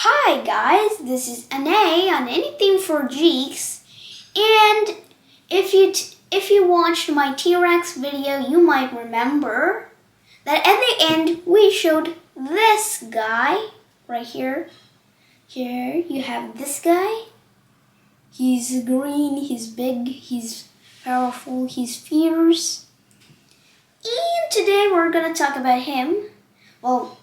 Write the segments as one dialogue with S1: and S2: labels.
S1: Hi guys, this is Anae on Anything for Geeks, and if you watched my T-Rex video, you might remember that at the end we showed this guy right here. Here you have this guy. He's green, he's big, he's powerful, he's fierce. And today we're gonna talk about him. Well,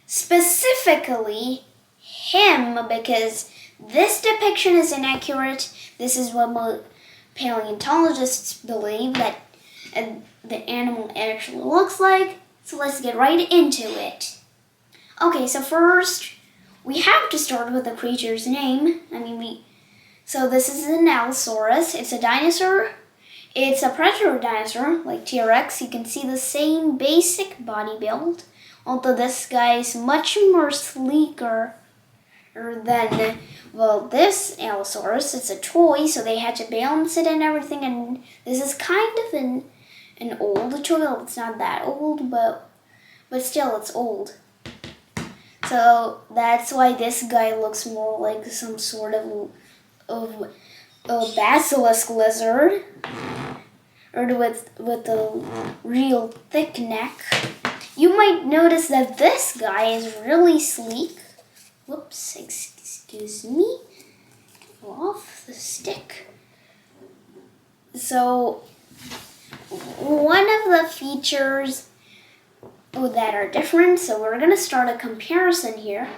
S1: specifically him, because this depiction is inaccurate. This is what paleontologists believe that the animal actually looks like. So let's get right into it. Okay, so first we have to start with the creature's name. So this is an Allosaurus. It's a dinosaur. It's a predator dinosaur, like T-Rex. You can see the same basic body build, although this guy is much more sleeker than, well, this Allosaurus. It's a toy, so they had to balance it and everything, and this is kind of an old toy. Well, it's not that old, but still, it's old. So that's why this guy looks more like some sort of a basilisk lizard, or with a real thick neck. You might notice that this guy is really sleek. Whoops, excuse me. Fall off the stick. So one of the features that are different, so we're gonna start a comparison here.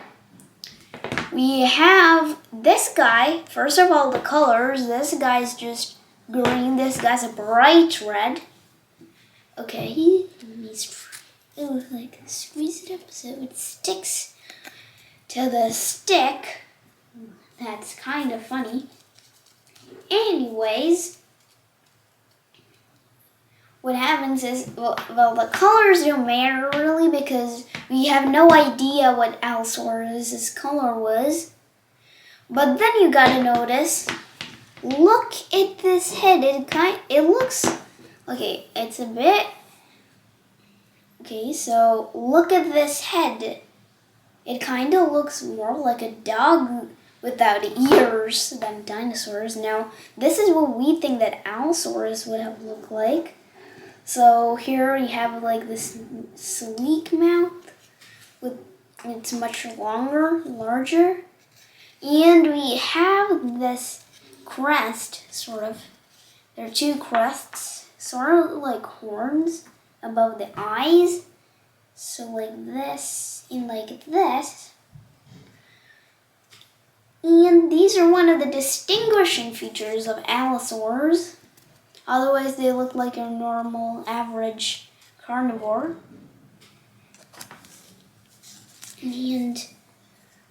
S1: We have this guy. First of all, the colors. This guy's just green. This guy's a bright red. Okay, let me squeeze it up so it sticks to the stick. That's kind of funny. Anyways, what happens is, well, the colors don't matter really because we have no idea what Allosaurus' color was. But then you gotta notice, look at this head. It looks, okay, it's a bit, okay, so look at this head. It kind of looks more like a dog without ears than dinosaurs. Now, this is what we think that Allosaurus would have looked like. So here you have like this sleek mouth, it's much longer, larger. And we have this crest, sort of. There are two crests, sort of like horns above the eyes. So like this and like this. And these are one of the distinguishing features of Allosaurs. Otherwise, they look like a normal, average carnivore. And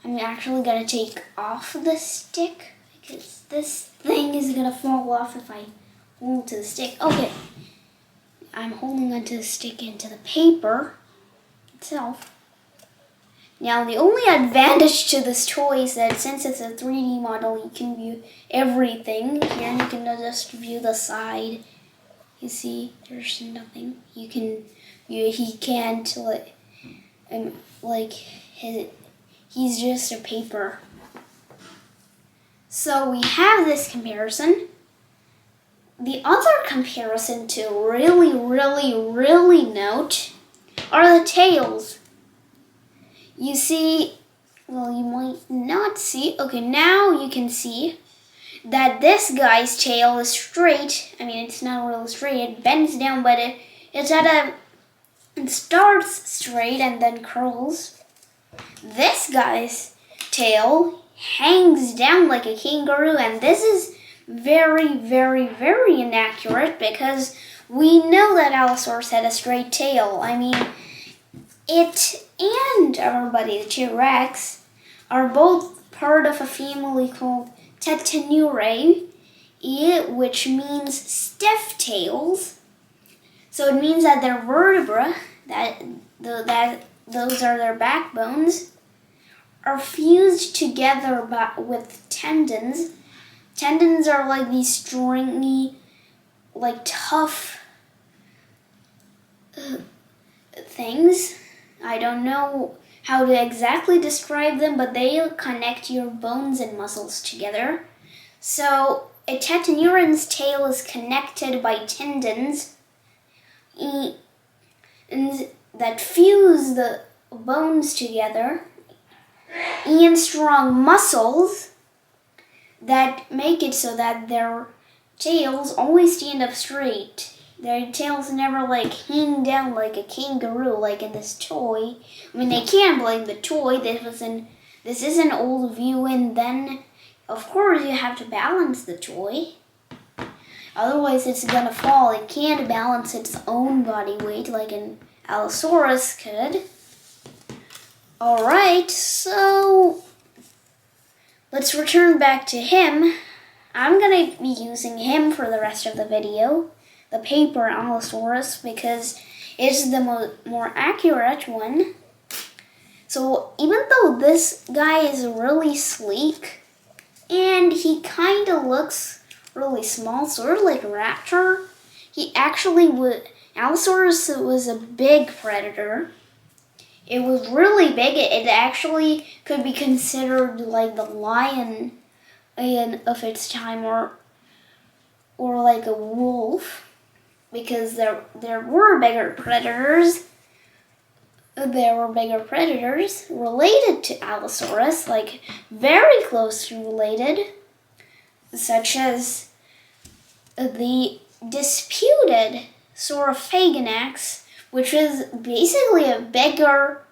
S1: I'm actually going to take off the stick because this thing is going to fall off if I hold to the stick. Okay, I'm holding onto the stick and to the paper itself. Now, the only advantage to this toy is that since it's a 3D model, you can view everything. Here you can just view the side. You see, there's nothing. You can view, he can't, he's just a paper. So we have this comparison. The other comparison to really note are the tails. You see, well, you might not see. Okay, now you can see that this guy's tail is straight. I mean, it's not really straight. It bends down, but it starts straight and then curls. This guy's tail hangs down like a kangaroo, and this is very inaccurate because we know that Allosaurus had a straight tail. I mean, it and our buddy the T-Rex are both part of a family called Tetanurae, which means stiff tails. So it means that their vertebrae, those are their backbones, are fused together with tendons. Tendons are like these stringy, like tough things. I don't know how to exactly describe them, but they connect your bones and muscles together. So a tetanuran's tail is connected by tendons and that fuse the bones together, and strong muscles that make it so that their tails always stand up straight. Their tails never hang down like a kangaroo, like in this toy. I mean, they can't blame the toy. This is an old view, and then of course you have to balance the toy. Otherwise it's gonna fall. It can't balance its own body weight like an Allosaurus could. Alright, so let's return back to him. I'm gonna be using him for the rest of the video, the paper Allosaurus, because it's the more accurate one. So even though this guy is really sleek and he kind of looks really small, sort of like a raptor, Allosaurus was a big predator. It was really big. It actually could be considered like the lion of its time, or like a wolf, because there were bigger predators. There were bigger predators related to Allosaurus, like very closely related, such as the disputed Saurophaganax, which is basically a bigger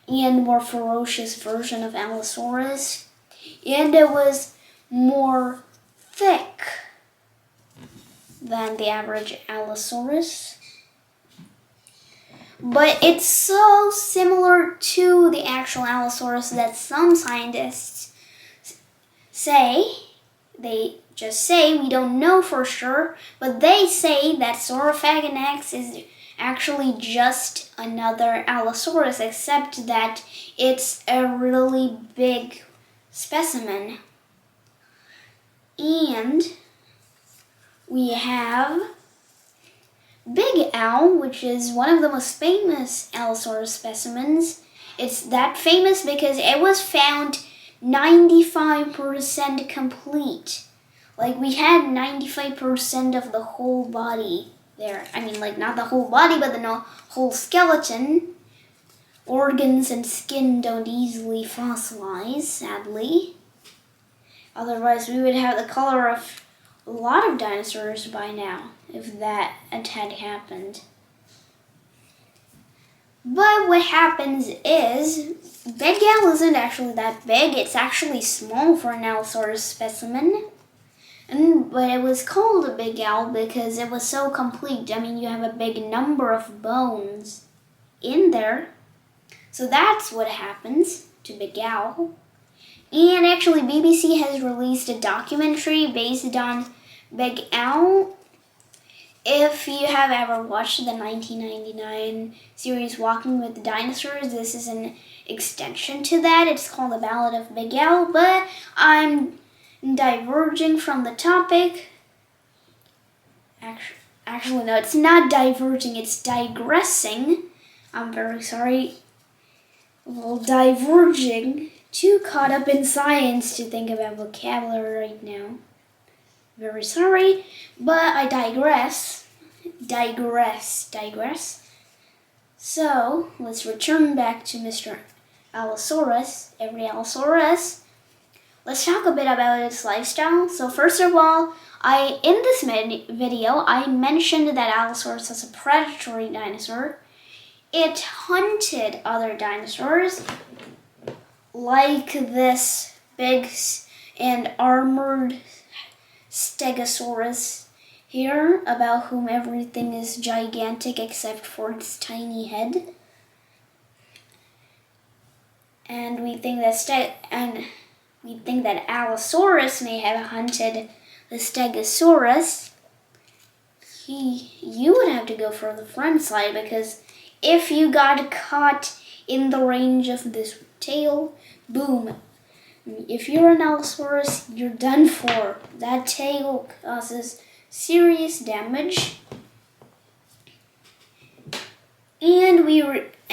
S1: and more ferocious version of Allosaurus, and it was more thick than the average Allosaurus. But it's so similar to the actual Allosaurus that some scientists say, they just say, we don't know for sure, but they say that Saurophaganax is actually just another Allosaurus, except that it's a really big specimen. And we have Big Al, which is one of the most famous Allosaurus specimens. It's that famous because it was found 95% complete. Like, we had 95% of the whole body there. I mean, like, not the whole body, but the whole skeleton. Organs and skin don't easily fossilize, sadly. Otherwise, we would have the color of a lot of dinosaurs by now, if that had happened. But what happens is, Big Al isn't actually that big. It's actually small for an Allosaurus specimen. But it was called a Big Al because it was so complete. I mean, you have a big number of bones in there. So that's what happens to Big Al. And actually, BBC has released a documentary based on Big Al. If you have ever watched the 1999 series Walking with the Dinosaurs, this is an extension to that. It's called The Ballad of Big Al, but I'm diverging from the topic. Actually, no, it's not diverging, it's digressing. I'm very sorry. Well, diverging. Too caught up in science to think about vocabulary right now. Very sorry, but I digress. Digress. So, let's return back to Mr. Allosaurus, every Allosaurus. Let's talk a bit about its lifestyle. So first of all, in this video, I mentioned that Allosaurus was a predatory dinosaur. It hunted other dinosaurs, like this big and armored Stegosaurus here, about whom everything is gigantic except for its tiny head. And we think that Allosaurus may have hunted the Stegosaurus. You would have to go for the front side, because if you got caught in the range of this tail, boom. If you're an Allosaurus, you're done for. That tail causes serious damage. And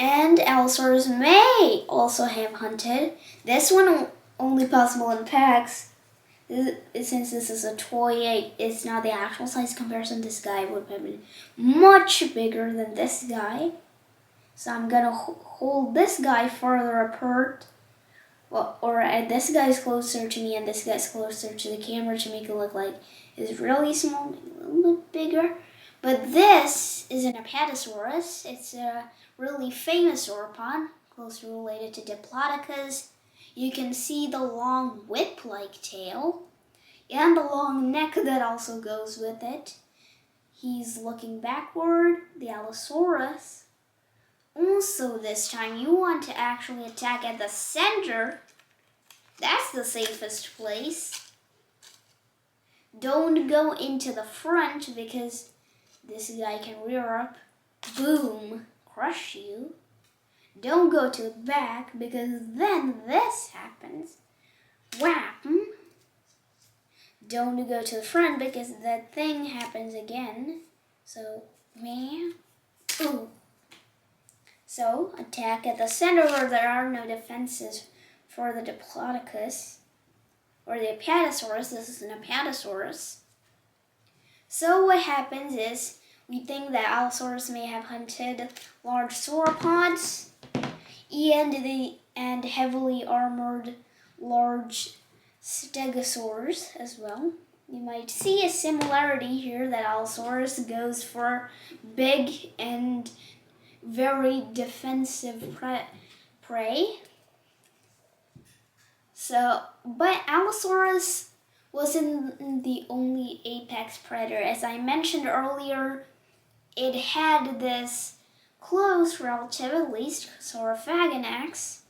S1: And Allosaurus may also have hunted. This one only possible in packs. Since this is a toy, it's not the actual size comparison. This guy would have been much bigger than this guy. So I'm gonna hold this guy further apart. Well, or this guy's closer to me and this guy's closer to the camera to make it look like it's really small, a little bit bigger. But this is an Apatosaurus. It's a really famous sauropod, closely related to Diplodocus. You can see the long whip-like tail and the long neck that also goes with it. He's looking backward, the Allosaurus. Also this time you want to actually attack at the center. That's the safest place. Don't go into the front because this guy can rear up, boom, crush you. Don't go to the back because then this happens. Whap! Don't go to the front because that thing happens again. So, man, ooh. So, attack at the center where there are no defenses for the Diplodocus or the Apatosaurus. This is an Apatosaurus. So what happens is we think that Allosaurus may have hunted large sauropods and heavily armored large stegosaurs as well. You might see a similarity here that Allosaurus goes for big and very defensive prey. So, but Allosaurus wasn't the only apex predator. As I mentioned earlier, it had this close relative, at least Saurophaganax,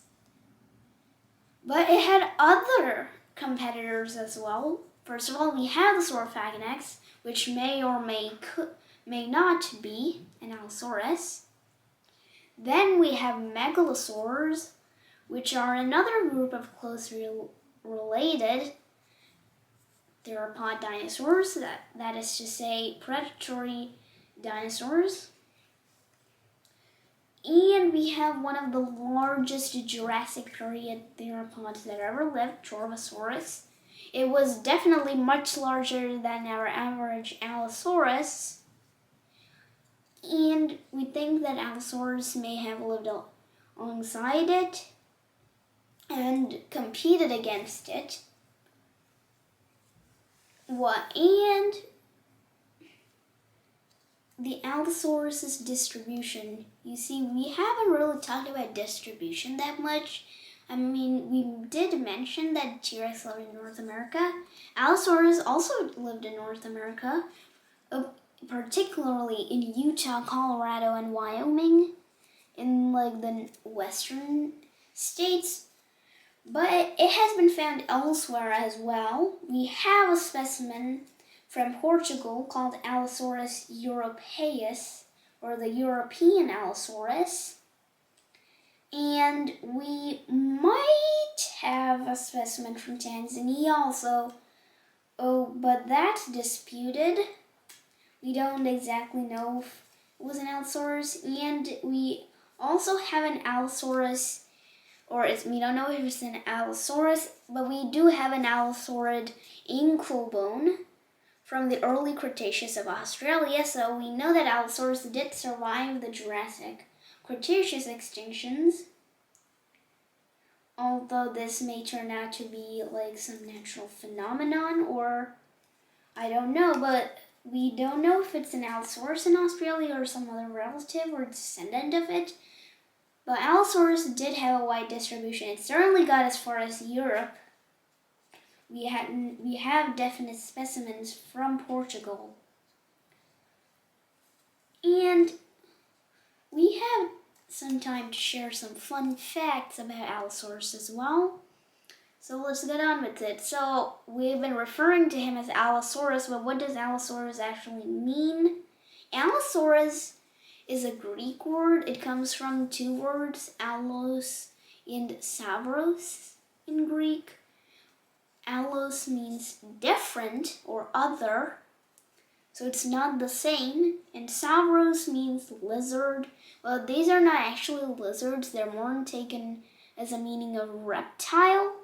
S1: but it had other competitors as well. First of all, we have the Saurophaganax, which may or may not be an Allosaurus. Then we have megalosaurs, which are another group of closely related theropod dinosaurs, that is to say, predatory dinosaurs. And we have one of the largest Jurassic period theropods that ever lived, Torvosaurus. It was definitely much larger than our average Allosaurus. And we think that Allosaurus may have lived alongside it and competed against it. And the Allosaurus's distribution. You see, we haven't really talked about distribution that much. I mean, we did mention that T-Rex lived in North America. Allosaurus also lived in North America, particularly in Utah, Colorado, and Wyoming, in like the western states. But it has been found elsewhere as well. We have a specimen from Portugal called Allosaurus europaeus, or the European Allosaurus. And we might have a specimen from Tanzania also. Oh, but that's disputed. We don't exactly know if it was an Allosaurus. And we also have an Allosaurus, we don't know if it's an Allosaurus, but we do have an Allosaurid ankle bone from the early Cretaceous of Australia, so we know that Allosaurus did survive the Jurassic Cretaceous extinctions. Although this may turn out to be like some natural phenomenon, or I don't know, but we don't know if it's an Allosaurus in Australia or some other relative or descendant of it. But Allosaurus did have a wide distribution. It certainly got as far as Europe. We have definite specimens from Portugal. And we have some time to share some fun facts about Allosaurus as well. So let's get on with it. So we've been referring to him as Allosaurus, but what does Allosaurus actually mean? Allosaurus is a Greek word. It comes from two words, allos and sauros in Greek. Allos means different or other. So it's not the same. And Sauros means lizard. Well, these are not actually lizards. They're more taken as a meaning of reptile.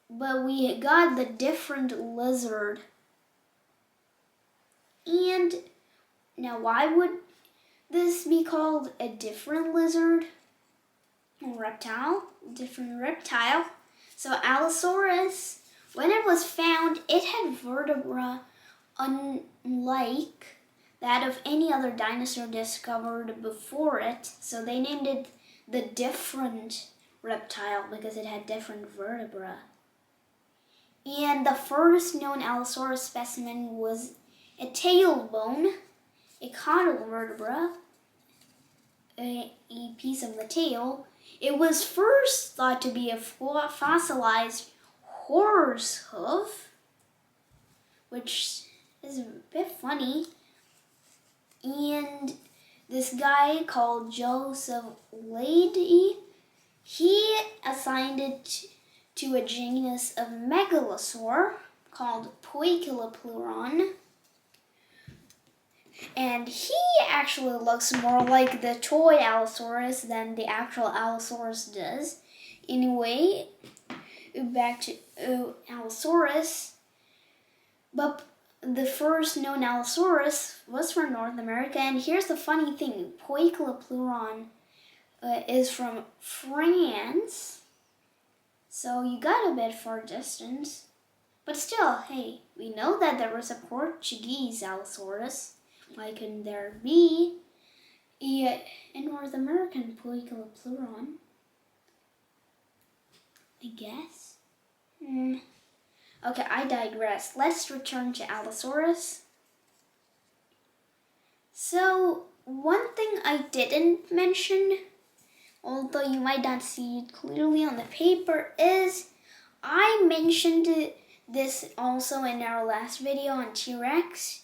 S1: But we got the different lizard. And now why would this be called a different lizard? Reptile, different reptile. So Allosaurus, when it was found, it had vertebra unlike that of any other dinosaur discovered before it. So they named it the different reptile because it had different vertebra. And the first known Allosaurus specimen was a tailbone, a caudal vertebra, a piece of the tail. It was first thought to be a fossilized horse hoof, which is a bit funny. And this guy called Joseph Leidy, he assigned it to a genus of megalosaur called Poikilopleuron. And he actually looks more like the toy Allosaurus than the actual Allosaurus does. Anyway, back to Allosaurus. But the first known Allosaurus was from North America. And here's the funny thing. Poikilopleuron is from France. So you got a bit far distance. But still, hey, we know that there was a Portuguese Allosaurus. Why couldn't there be a North American Poikilopleuron? I guess. Okay, I digress. Let's return to Allosaurus. So, one thing I didn't mention, although you might not see it clearly on the paper, is I mentioned this also in our last video on T-Rex.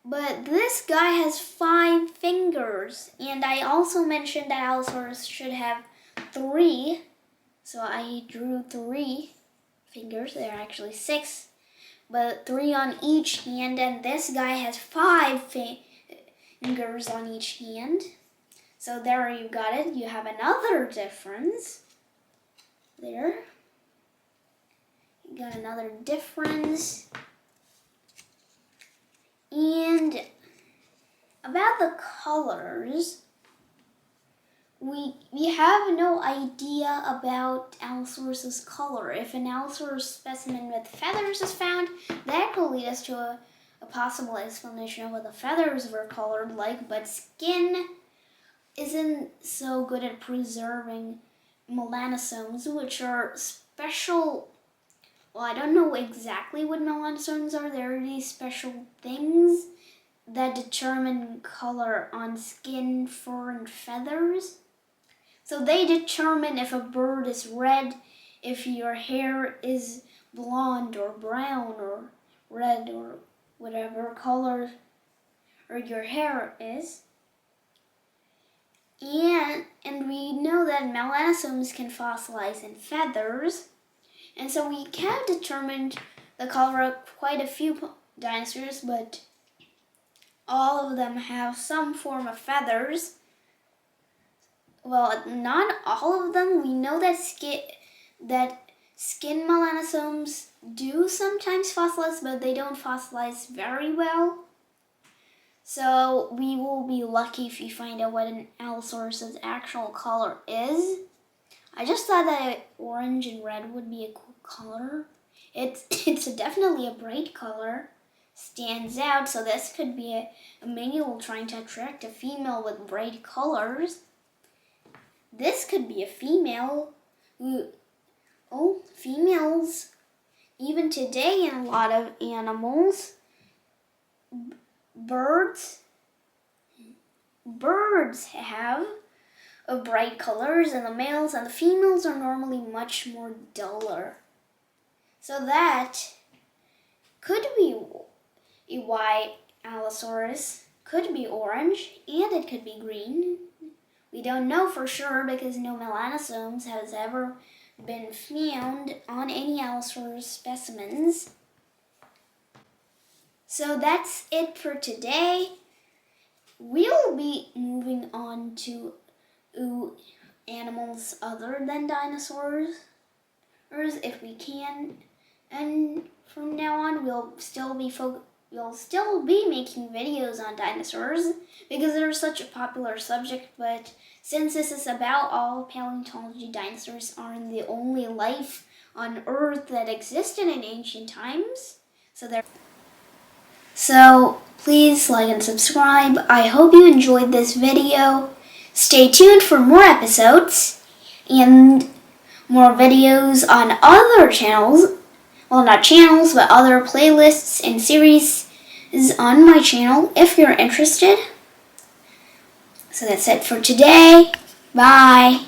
S1: But this guy has 5 fingers, and I also mentioned that Allosaurus should have 3. So I drew 3 fingers. There are actually 6, but 3 on each hand, and this guy has 5 fingers on each hand. So there you got it. You have another difference. There. You got another difference. And about the colors, we have no idea about Allosaurus's color. If an Allosaurus specimen with feathers is found, that could lead us to a possible explanation of what the feathers were colored like, but skin isn't so good at preserving melanosomes, which are special. Well, I don't know exactly what melanosomes are. There are these special things that determine color on skin, fur, and feathers. So they determine if a bird is red, if your hair is blonde or brown or red or whatever color or your hair is. And we know that melanosomes can fossilize in feathers. And so we have determined the color of quite a few dinosaurs, but all of them have some form of feathers. Well, not all of them. We know that skin melanosomes do sometimes fossilize, but they don't fossilize very well. So we will be lucky if we find out what an Allosaurus' actual color is. I just thought that orange and red would be a cool color. It's definitely a bright color. Stands out, so this could be a male trying to attract a female with bright colors. This could be a female females, even today in a lot of animals, birds have bright colors, and the males and the females are normally much more duller. So that could be why Allosaurus could be orange, and it could be green. We don't know for sure because no melanosomes has ever been found on any Allosaurus specimens. So that's it for today. We'll be moving on to animals other than dinosaurs if we can. And from now on, we'll still be making videos on dinosaurs because they're such a popular subject. But since this is about all paleontology, dinosaurs aren't the only life on Earth that existed in ancient times. So please like and subscribe. I hope you enjoyed this video. Stay tuned for more episodes and more videos on other channels. Well, not channels, but other playlists and series on my channel if you're interested. So that's it for today. Bye.